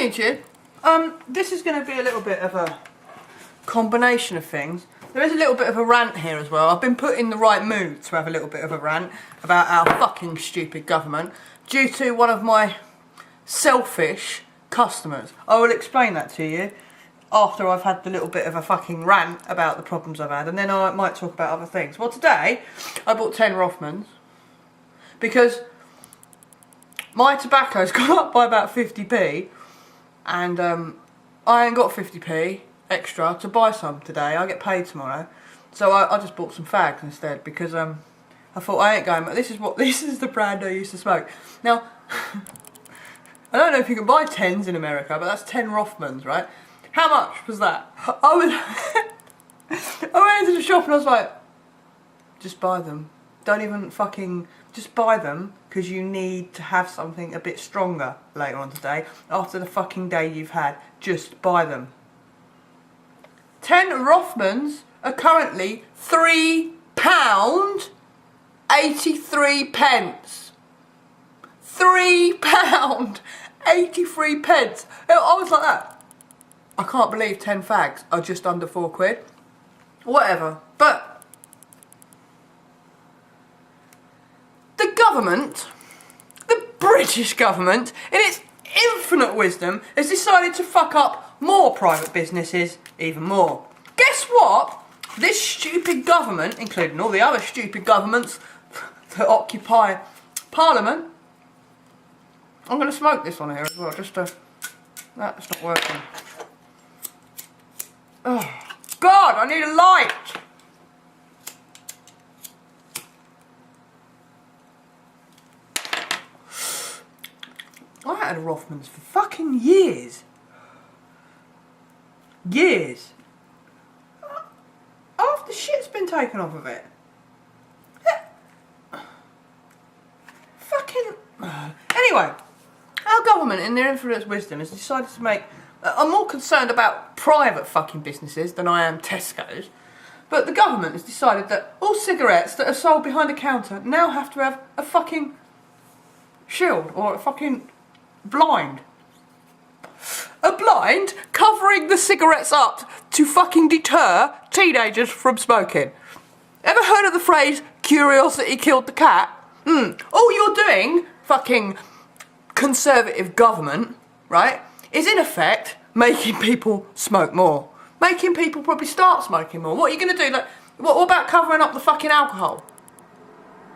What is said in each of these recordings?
on YouTube. This is going to be a little bit of a combination of things. There is a little bit of a rant here as well. I've been put in the right mood to have a little bit of a rant about our fucking stupid government due to one of my selfish customers. I will explain that to you after I've had the little bit of a fucking rant about the problems I've had, and then I might talk about other things. Well, today I bought 10 Rothmans because my tobacco's gone up by about 50p, and I ain't got 50p extra to buy some today. I get paid tomorrow, so I just bought some fags instead because I thought I ain't going. This is the brand I used to smoke. Now I don't know if you can buy 10s in America, but that's 10 Rothmans, right? How much was that? I went into the shop and I was like, just buy them. Don't even fucking, just buy them, because you need to have something a bit stronger later on today. After the fucking day you've had, just buy them. 10 Rothmans are currently £3.83. £3.83. I was like that. I can't believe 10 fags are just under £4. Whatever. But the government, the British government, in its infinite wisdom, has decided to fuck up more private businesses even more. Guess what? This stupid government, including all the other stupid governments that occupy Parliament. I'm going to smoke this one here as well, just to... That's not working. Oh, God, I need a light! I had a Rothmans for fucking years. Years. After shit's been taken off of it. Fucking... Anyway, our government, in their infinite wisdom, has decided to make... I'm more concerned about private fucking businesses than I am Tesco's. But the government has decided that all cigarettes that are sold behind a counter now have to have a fucking shield or a fucking blind. A blind covering the cigarettes up to fucking deter teenagers from smoking. Ever heard of the phrase, curiosity killed the cat? All you're doing, fucking conservative government, right, is in effect making people smoke more. Making people probably start smoking more. What are you going to do? Like, what about covering up the fucking alcohol?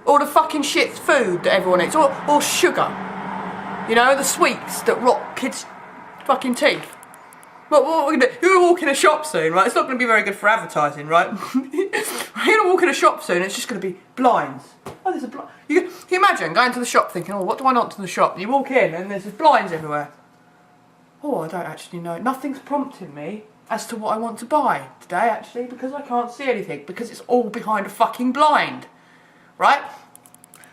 Or the fucking shit food that everyone eats? Or sugar? You know, the sweets that rot kids' fucking teeth. What are we going to do? You're going to walk in a shop soon, right? It's not going to be very good for advertising, right? You're going to walk in a shop soon, it's just going to be blinds. Oh, there's a blind. Can you imagine going to the shop thinking, oh, what do I want to the shop? You walk in and there's blinds everywhere. Oh, I don't actually know. Nothing's prompting me as to what I want to buy today, actually, because I can't see anything, because it's all behind a fucking blind. Right?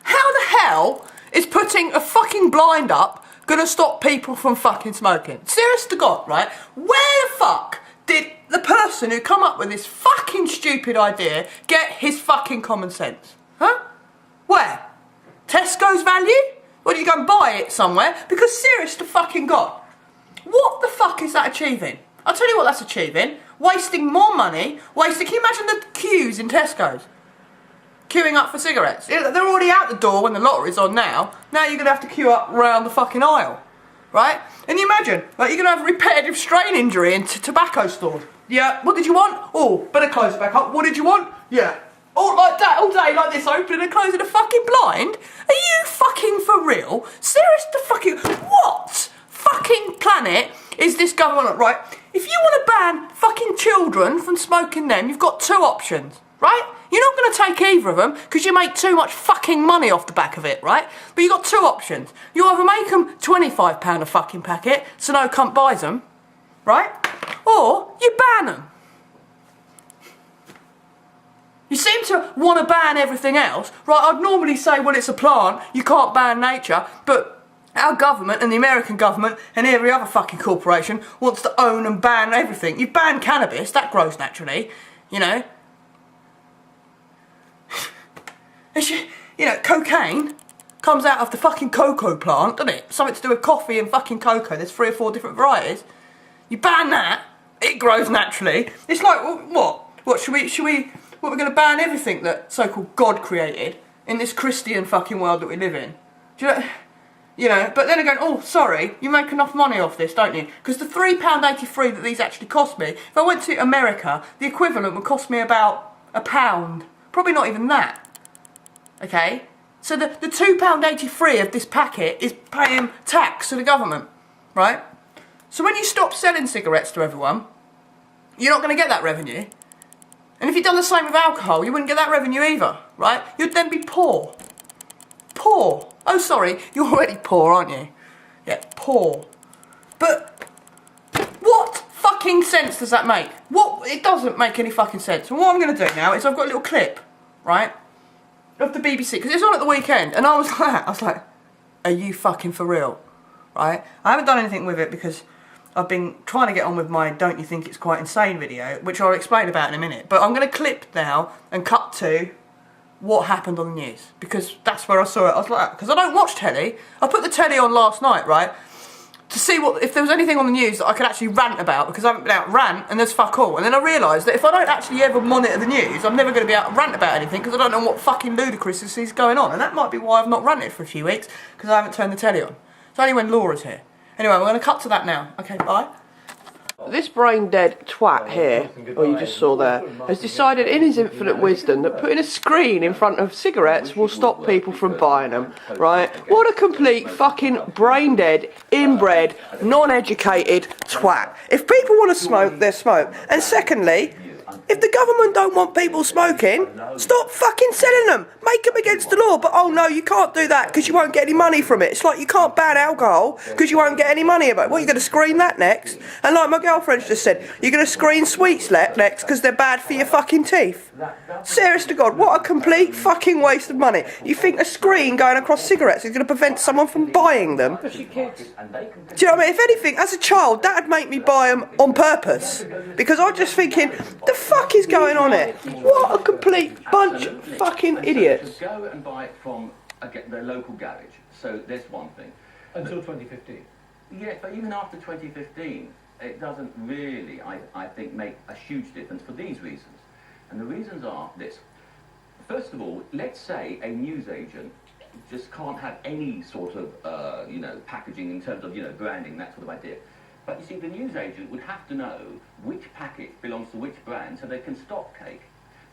How the hell is putting a fucking blind up gonna stop people from fucking smoking? Serious to God, right? Where the fuck did the person who come up with this fucking stupid idea get his fucking common sense? Huh? Where? Tesco's value? Or did you go and buy it somewhere? Because serious to fucking God, what the fuck is that achieving? I'll tell you what that's achieving. Wasting more money. Can you imagine the queues in Tesco's? Queuing up for cigarettes. They're already out the door when the lottery's on now. Now you're going to have to queue up around the fucking aisle. Right? And you imagine, like, you're going to have a repetitive strain injury in tobacco stores. Yeah, what did you want? Oh, better close it back up. What did you want? Yeah. All like that, all day like this, opening and closing a fucking blind? Are you fucking for real? Serious to fucking... What fucking planet is this government on, right? If you want to ban fucking children from smoking them, you've got two options, right? You're not going to take either of them because you make too much fucking money off the back of it, right? But you've got two options. You either make them £25 a fucking packet so no cunt buys them, right? Or you ban them. You seem to want to ban everything else, right? I'd normally say, well, it's a plant, you can't ban nature, but our government and the American government and every other fucking corporation wants to own and ban everything. You ban cannabis, that grows naturally, you know. You know, cocaine, comes out of the fucking cocoa plant, doesn't it? Something to do with coffee and fucking cocoa. There's 3 or 4 different varieties. You ban that, it grows naturally. It's like, what? What, are we going to ban everything that so-called God created in this Christian fucking world that we live in? Do you know, but then again, oh, sorry, you make enough money off this, don't you? Because the £3.83 that these actually cost me, if I went to America, the equivalent would cost me about £1. Probably not even that. Okay? So the £2.83 of this packet is paying tax to the government, right? So when you stop selling cigarettes to everyone, you're not going to get that revenue. And if you'd done the same with alcohol, you wouldn't get that revenue either, right? You'd then be poor. Poor. Oh, sorry, you're already poor, aren't you? Yeah, poor. But what fucking sense does that make? It doesn't make any fucking sense. And what I'm going to do now is I've got a little clip, right, of the BBC, because it's on at the weekend, and I was like, are you fucking for real? Right? I haven't done anything with it because I've been trying to get on with my Don't You Think It's Quite Insane video, which I'll explain about in a minute. But I'm going to clip now and cut to what happened on the news, because that's where I saw it. I was like, because I don't watch telly. I put the telly on last night, right, to see if there was anything on the news that I could actually rant about, because I haven't been out rant and there's fuck all. And then I realised that if I don't actually ever monitor the news, I'm never going to be able to rant about anything, because I don't know what fucking ludicrousness is going on. And that might be why I've not ranted for a few weeks, because I haven't turned the telly on. It's only when Laura's here. Anyway, we're going to cut to that now. Okay, bye. This brain-dead twat here, or you just saw there, has decided in his infinite wisdom that putting a screen in front of cigarettes will stop people from buying them, right? What a complete fucking brain-dead, inbred, non-educated twat. If people want to smoke, they smoke. And secondly, if the government don't want people smoking, stop fucking selling them. Make them against the law. But oh no, you can't do that because you won't get any money from it. It's like you can't ban alcohol because you won't get any money about it. What, you're going to screen that next? And like my girlfriend just said, you're going to screen sweets next because they're bad for your fucking teeth. Serious to God, what a complete fucking waste of money. You think a screen going across cigarettes is going to prevent someone from buying them? Do you know what I mean? If anything, as a child, that'd make me buy them on purpose. Because I'm just thinking, the fuck is going on here? What a complete bunch of fucking idiots. Go and buy it from the local garage. So there's one thing. Until 2015? Yeah, but even after 2015, it doesn't really, I think, make a huge difference for these reasons. And the reasons are this. First of all, let's say a newsagent just can't have any sort of, packaging in terms of, branding, that sort of idea. But you see, the newsagent would have to know which packet belongs to which brand so they can stock cake.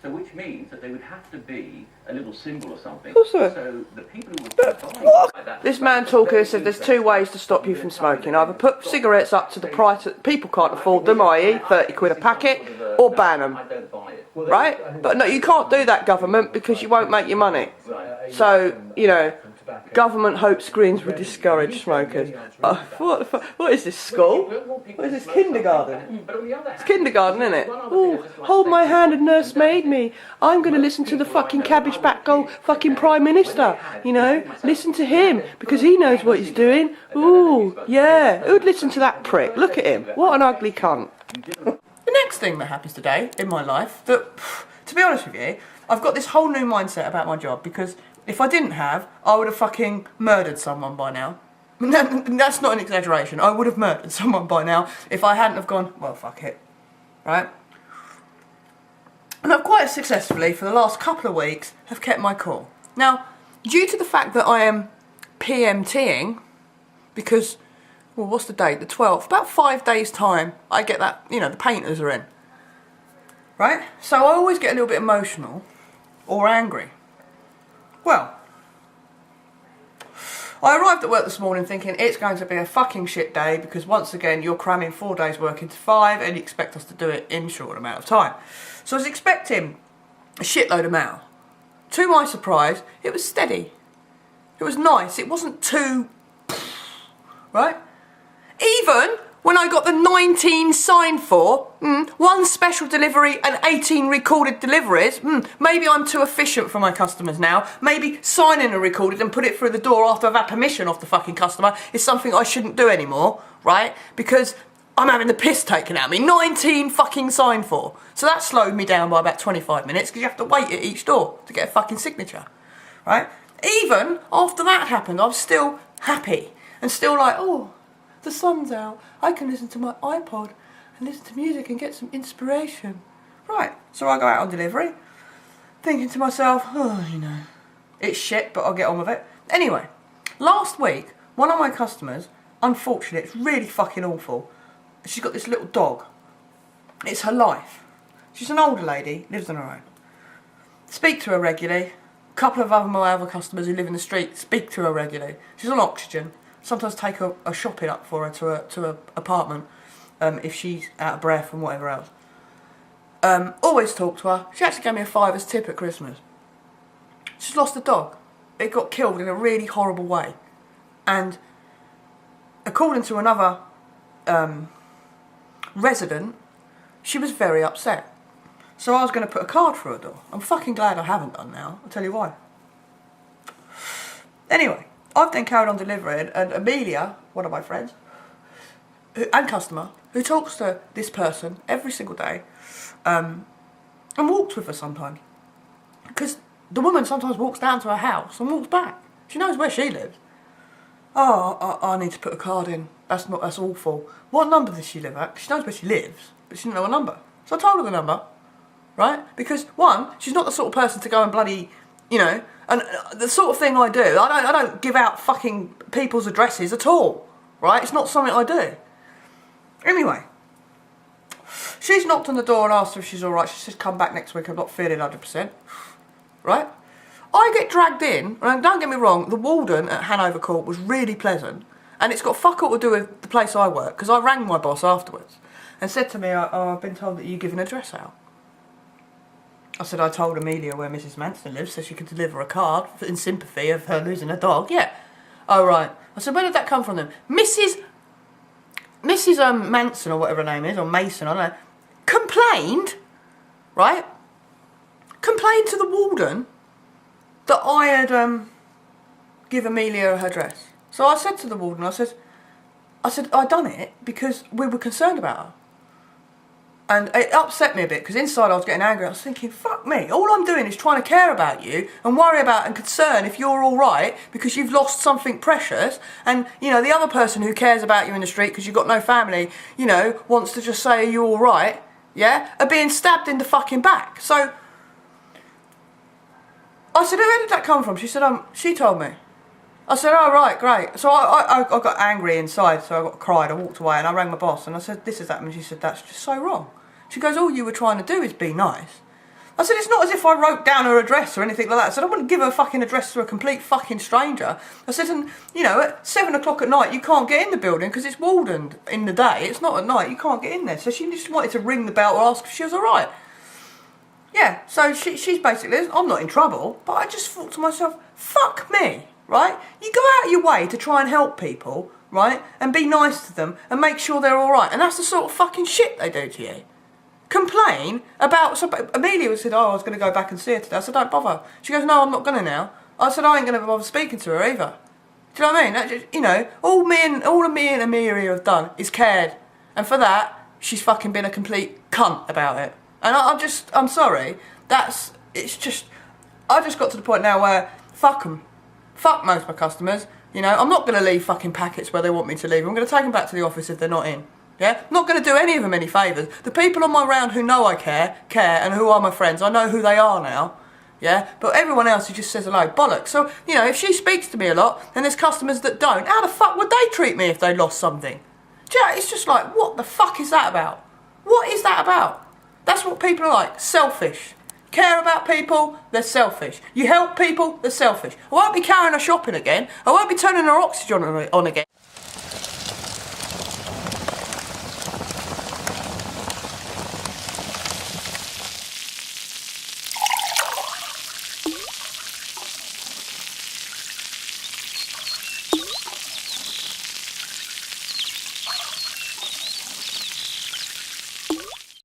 So which means that they would have to be a little symbol or something. So the people who would buy that... This man talking said there's 2 ways to stop you from smoking. Either put cigarettes up to the price that people can't afford them, i.e. 30 quid a packet, or ban them. I don't buy it. Right? But no, you can't do that, government, because you won't make your money. So, government hopes screens will discourage smokers. What is this, school? What is this, kindergarten? It's kindergarten, isn't it? Oh, hold my hand and nursemaid me. I'm going to listen to the fucking cabbage back goal fucking Prime Minister, Listen to him, because he knows what he's doing. Ooh, yeah. Who'd listen to that prick? Look at him. What an ugly cunt. The next thing that happens today in my life, that, to be honest with you, I've got this whole new mindset about my job, because if I didn't have, I would have fucking murdered someone by now. That's not an exaggeration. I would have murdered someone by now if I hadn't have gone, well, fuck it. Right? And I've quite successfully, for the last couple of weeks, have kept my cool. Now, due to the fact that I am PMTing, because, well, what's the date? The 12th. About 5 days' time, I get that, the painters are in. Right? So I always get a little bit emotional or angry. Well, I arrived at work this morning thinking it's going to be a fucking shit day, because once again you're cramming 4 days work into 5 and you expect us to do it in a short amount of time. So I was expecting a shitload of mail. To my surprise, it was steady. It was nice. It wasn't too... right? Even when I got the 19 signed for, 1 special delivery and 18 recorded deliveries, maybe I'm too efficient for my customers now. Maybe signing a recorded and put it through the door after I've had permission off the fucking customer is something I shouldn't do anymore, right? Because I'm having the piss taken out of me. 19 fucking signed for. So that slowed me down by about 25 minutes, because you have to wait at each door to get a fucking signature, right? Even after that happened, I was still happy and still like, oh, the sun's out. I can listen to my iPod and listen to music and get some inspiration. Right, so I go out on delivery, thinking to myself, oh, you know, it's shit, but I'll get on with it. Anyway, last week, one of my customers, unfortunately, it's really fucking awful. She's got this little dog. It's her life. She's an older lady, lives on her own. Speak to her regularly. A couple of my other customers who live in the street speak to her regularly. She's on oxygen. Sometimes take her shopping up for her to her apartment if she's out of breath and whatever else. Always talk to her. She actually gave me a £5 tip at Christmas. She's lost a dog. It got killed in a really horrible way. And according to another resident, she was very upset. So I was going to put a card through her door. I'm fucking glad I haven't done now. I'll tell you why. Anyway, I've then carried on delivering, and Amelia, one of my friends, and customer, who talks to this person every single day, and walks with her sometimes. Because the woman sometimes walks down to her house and walks back. She knows where she lives. Oh, I need to put a card in. That's awful. What number does she live at? She knows where she lives, but she didn't know a number. So I told her the number. Right? Because, one, she's not the sort of person to go and bloody, you know, and the sort of thing I do, I don't give out fucking people's addresses at all. Right? It's not something I do. Anyway, she's knocked on the door and asked her if she's alright. She says, come back next week, I'm not feeling 100%. Right? I get dragged in, and don't get me wrong, the warden at Hanover Court was really pleasant, and it's got fuck all to do with the place I work, because I rang my boss afterwards and said to me, oh, I've been told that you give an address out. I said, I told Amelia where Mrs. Manson lives so she could deliver a card in sympathy of her losing a dog. Yeah. Oh, right. I said, where did that come from then? Mrs. Manson, or whatever her name is, or Mason, I don't know, complained, right? Complained to the warden that I had give Amelia her address. So I said to the warden, I said, I done it because we were concerned about her. And it upset me a bit, because inside I was getting angry. I was thinking, fuck me, all I'm doing is trying to care about you and worry about and concern if you're alright because you've lost something precious. And, you know, the other person who cares about you in the street because you've got no family, you know, wants to just say, are you alright? Yeah? Are being stabbed in the fucking back. So I said, where did that come from? She said, she told me. I said, oh, right, great. So I got angry inside, so I cried. I walked away and I rang my boss and I said, this has happened. She said, that's just so wrong. She goes, all you were trying to do is be nice. I said, it's not as if I wrote down her address or anything like that. I said, I wouldn't give her fucking address to a complete fucking stranger. I said, and, you know, at 7 o'clock at night, you can't get in the building because it's wardened in the day. It's not at night, you can't get in there. So she just wanted to ring the bell or ask if she was all right. Yeah, so she's basically, I'm not in trouble, but I just thought to myself, fuck me, right? You go out of your way to try and help people, right? And be nice to them and make sure they're all right. And that's the sort of fucking shit they do to you. Complain about, so Amelia said, oh, I was going to go back and see her today. I said, don't bother. She goes, no, I'm not going to now. I said, I ain't going to bother speaking to her either. Do you know what I mean? That just, you know, all me and Amelia have done is cared. And for that, she's fucking been a complete cunt about it. And I'm sorry. It's just, I just got to the point now where, fuck them. Fuck most of my customers. You know, I'm not going to leave fucking packets where they want me to leave. I'm going to take them back to the office if they're not in. Yeah? I'm not going to do any of them any favours. The people on my round who know I care, and who are my friends, I know who they are now. Yeah? But everyone else who just says hello, bollocks. So, you know, if she speaks to me a lot, and there's customers that don't, how the fuck would they treat me if they lost something? It's just like, what the fuck is that about? What is that about? That's what people are like, selfish. Care about people, they're selfish. You help people, they're selfish. I won't be carrying her shopping again. I won't be turning her oxygen on again.